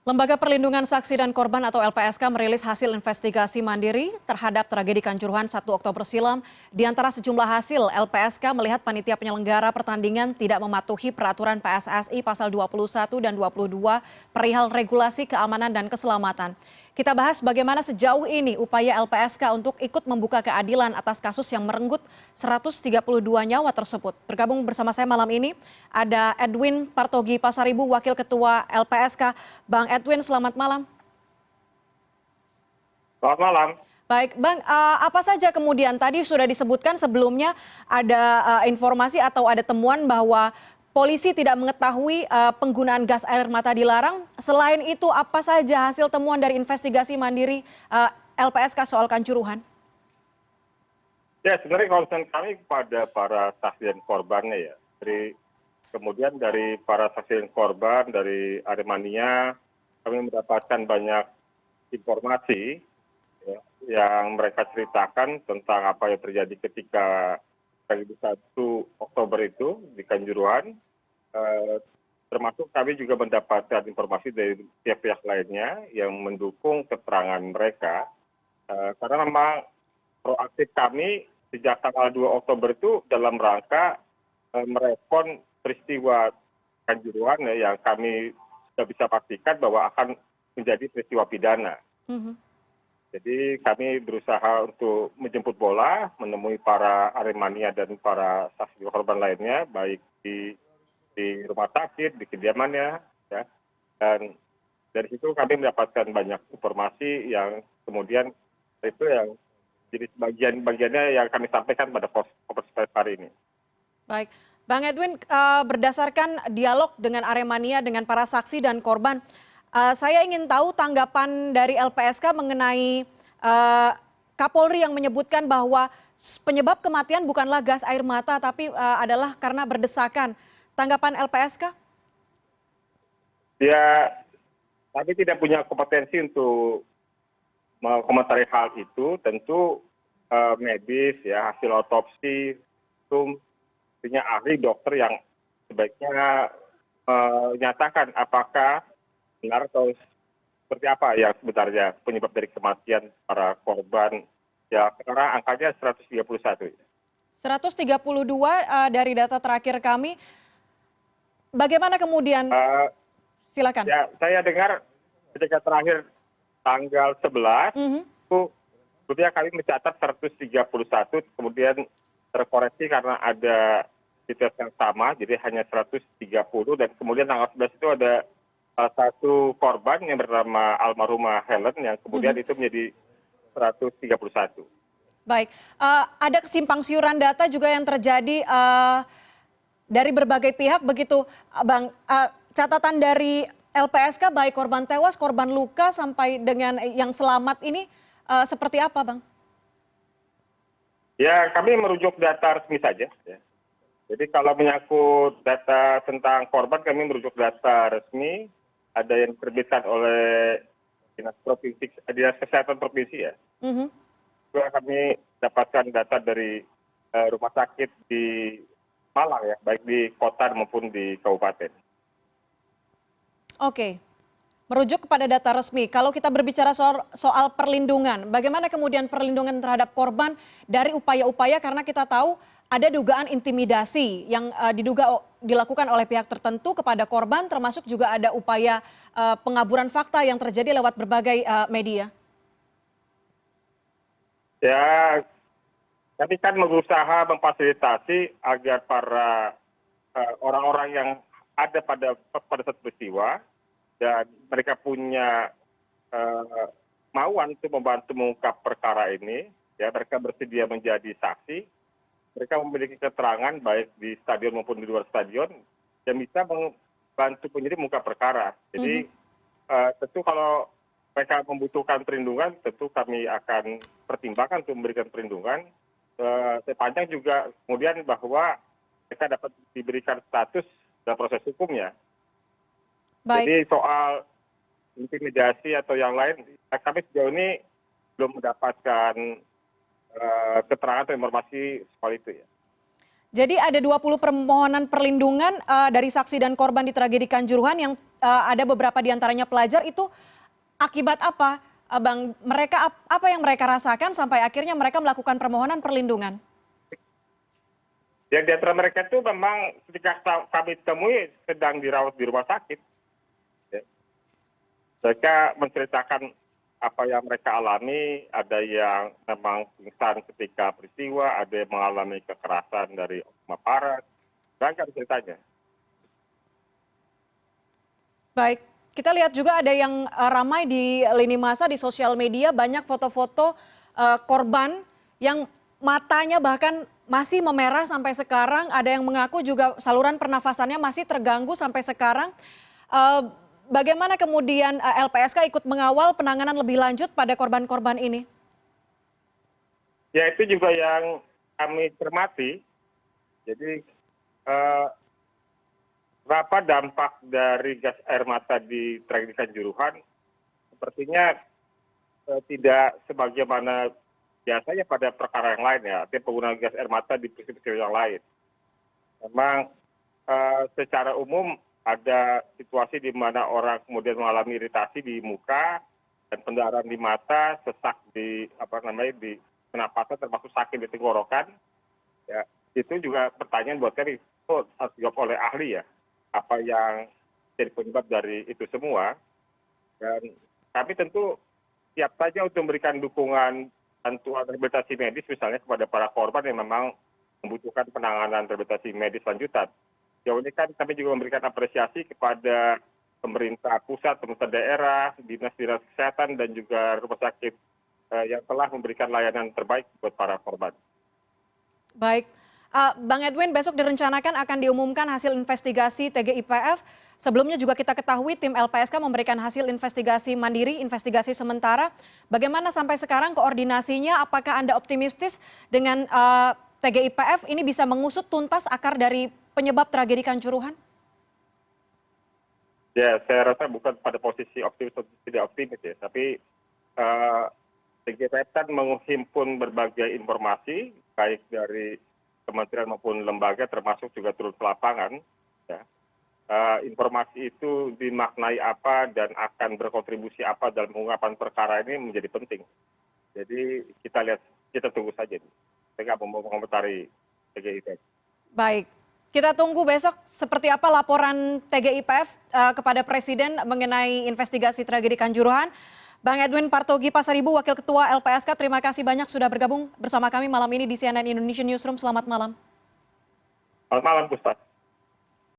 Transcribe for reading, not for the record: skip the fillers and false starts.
Lembaga Perlindungan Saksi dan Korban atau LPSK merilis hasil investigasi mandiri terhadap tragedi Kanjuruhan 1 Oktober silam. Di antara sejumlah hasil, LPSK melihat panitia penyelenggara pertandingan tidak mematuhi peraturan PSSI pasal 21 dan 22 perihal regulasi keamanan dan keselamatan. Kita bahas bagaimana sejauh ini upaya LPSK untuk ikut membuka keadilan atas kasus yang merenggut 132 nyawa tersebut. Bergabung bersama saya malam ini ada Edwin Partogi Pasaribu, Wakil Ketua LPSK. Bang Edwin, selamat malam. Selamat malam. Baik, Bang, apa saja kemudian tadi sudah disebutkan sebelumnya ada informasi atau ada temuan bahwa polisi tidak mengetahui penggunaan gas air mata dilarang. Selain itu, apa saja hasil temuan dari investigasi mandiri LPSK soal Kanjuruhan? Ya, sebenarnya concern kami kepada para saksi dan korbannya ya. Kemudian dari para saksi dan korban, dari Aremania, kami mendapatkan banyak informasi ya, yang mereka ceritakan tentang apa yang terjadi ketika tragedi 1 Oktober itu di Kanjuruhan. Termasuk kami juga mendapatkan informasi dari pihak-pihak lainnya yang mendukung keterangan mereka. Karena memang proaktif kami sejak tanggal 2 Oktober itu dalam rangka merespon peristiwa Kanjuruhan ya, yang kami sudah bisa pastikan bahwa akan menjadi peristiwa pidana. Jadi kami berusaha untuk menjemput bola, menemui para Aremania dan para saksi korban lainnya, baik di rumah sakit, di kediamannya, ya. Dan dari situ kami mendapatkan banyak informasi yang kemudian itu yang jadi bagiannya yang kami sampaikan pada konferensi hari ini. Baik, Bang Edwin, berdasarkan dialog dengan Aremania, dengan para saksi dan korban, saya ingin tahu tanggapan dari LPSK mengenai Kapolri yang menyebutkan bahwa penyebab kematian bukanlah gas air mata, tapi adalah karena berdesakan. Tanggapan LPSK? Ya, kami tidak punya kompetensi untuk mengomentari hal itu. Tentu medis, ya, hasil otopsi, itu artinya ahli dokter yang sebaiknya menyatakan apakah benar atau seperti apa yang sebenarnya penyebab dari kematian para korban. Ya, sekarang angkanya 131. 132 dari data terakhir kami. Bagaimana kemudian? Silakan. Ya, saya dengar ketika terakhir tanggal 11, itu sebetulnya kami mencatat 131, kemudian terkoreksi karena ada situasi yang sama, jadi hanya 130, dan kemudian tanggal 11 itu ada salah satu korban yang bernama almarhumah Helen yang kemudian itu menjadi 131. Baik, ada kesimpang siuran data juga yang terjadi dari berbagai pihak begitu, Bang. Catatan dari LPSK baik korban tewas, korban luka sampai dengan yang selamat ini seperti apa, Bang? Ya, kami merujuk data resmi saja. Ya. Jadi kalau menyangkut data tentang korban, kami merujuk data resmi. Ada yang diterbitkan oleh Dinas Kesehatan Provinsi ya. Juga kami dapatkan data dari rumah sakit di Malang ya, baik di kota maupun di kabupaten. Oke, merujuk kepada data resmi. Kalau kita berbicara soal perlindungan, bagaimana kemudian perlindungan terhadap korban dari upaya-upaya, karena kita tahu ada dugaan intimidasi yang diduga dilakukan oleh pihak tertentu kepada korban, termasuk juga ada upaya pengaburan fakta yang terjadi lewat berbagai media. Ya, kami kan berusaha memfasilitasi agar para orang-orang yang ada pada saat peristiwa dan mereka punya kemauan untuk membantu mengungkap perkara ini, ya, mereka bersedia menjadi saksi, mereka memiliki keterangan baik di stadion maupun di luar stadion yang bisa membantu penyidik mengungkap perkara. Jadi tentu kalau mereka membutuhkan perlindungan, tentu kami akan pertimbangkan untuk memberikan perlindungan. Sepanjang juga kemudian bahwa mereka dapat diberikan status dalam proses hukumnya. Baik. Jadi soal intimidasi atau yang lain, kami sejauh ini belum mendapatkan keterangan atau informasi soal itu ya. Jadi ada 20 permohonan perlindungan dari saksi dan korban di tragedi Kanjuruhan yang ada beberapa diantaranya pelajar itu akibat apa, Bang? Mereka apa yang mereka rasakan sampai akhirnya mereka melakukan permohonan perlindungan? Yang di antara mereka itu memang ketika kami temui sedang dirawat di rumah sakit. Ya. Mereka menceritakan apa yang mereka alami, ada yang memang pingsan ketika peristiwa, ada yang mengalami kekerasan dari oknum aparat, beragam ceritanya. Baik, kita lihat juga ada yang ramai di lini masa di sosial media, banyak foto-foto korban yang matanya bahkan masih memerah sampai sekarang, ada yang mengaku juga saluran pernafasannya masih terganggu sampai sekarang. Eh, Bagaimana kemudian LPSK ikut mengawal penanganan lebih lanjut pada korban-korban ini? Ya itu juga yang kami cermati. Jadi berapa dampak dari gas air mata di tragedi Kanjuruhan sepertinya tidak sebagaimana biasanya pada perkara yang lain ya, artinya penggunaan gas air mata di peristiwa yang lain. Memang secara umum ada situasi di mana orang kemudian mengalami iritasi di muka dan pendarahan di mata, sesak di di pernapasan termasuk sakit di tenggorokan. Ya, itu juga pertanyaan buat kami, itu harus dijawab oleh ahli ya, apa yang jadi penyebab dari itu semua. Dan kami tentu siap saja untuk memberikan dukungan bantuan rehabilitasi medis misalnya kepada para korban yang memang membutuhkan penanganan rehabilitasi medis lanjutan. Sejauh ini kan kami juga memberikan apresiasi kepada pemerintah pusat, pemerintah daerah, dinas-dinas kesehatan, dan juga rumah sakit yang telah memberikan layanan terbaik buat para korban. Baik, Bang Edwin, besok direncanakan akan diumumkan hasil investigasi TGIPF. Sebelumnya juga kita ketahui tim LPSK memberikan hasil investigasi mandiri, investigasi sementara. Bagaimana sampai sekarang koordinasinya? Apakah Anda optimistis dengan TGIPF ini bisa mengusut tuntas akar dari penyebab tragedi Kanjuruhan? Ya, saya rasa bukan pada posisi optimis atau tidak optimis ya, tapi TGIPF kan menghimpun berbagai informasi, baik dari kementerian maupun lembaga, termasuk juga turun ke lapangan. Ya. Informasi itu dimaknai apa dan akan berkontribusi apa dalam pengungkapan perkara ini menjadi penting. Jadi kita lihat, kita tunggu saja. Saya nggak mau mengomentari TGIPF. Baik, kita tunggu besok seperti apa laporan TGIPF kepada Presiden mengenai investigasi tragedi Kanjuruhan. Bang Edwin Partogi Pasaribu, Wakil Ketua LPSK, terima kasih banyak sudah bergabung bersama kami malam ini di CNN Indonesian Newsroom. Selamat malam. Selamat malam, Gustaf.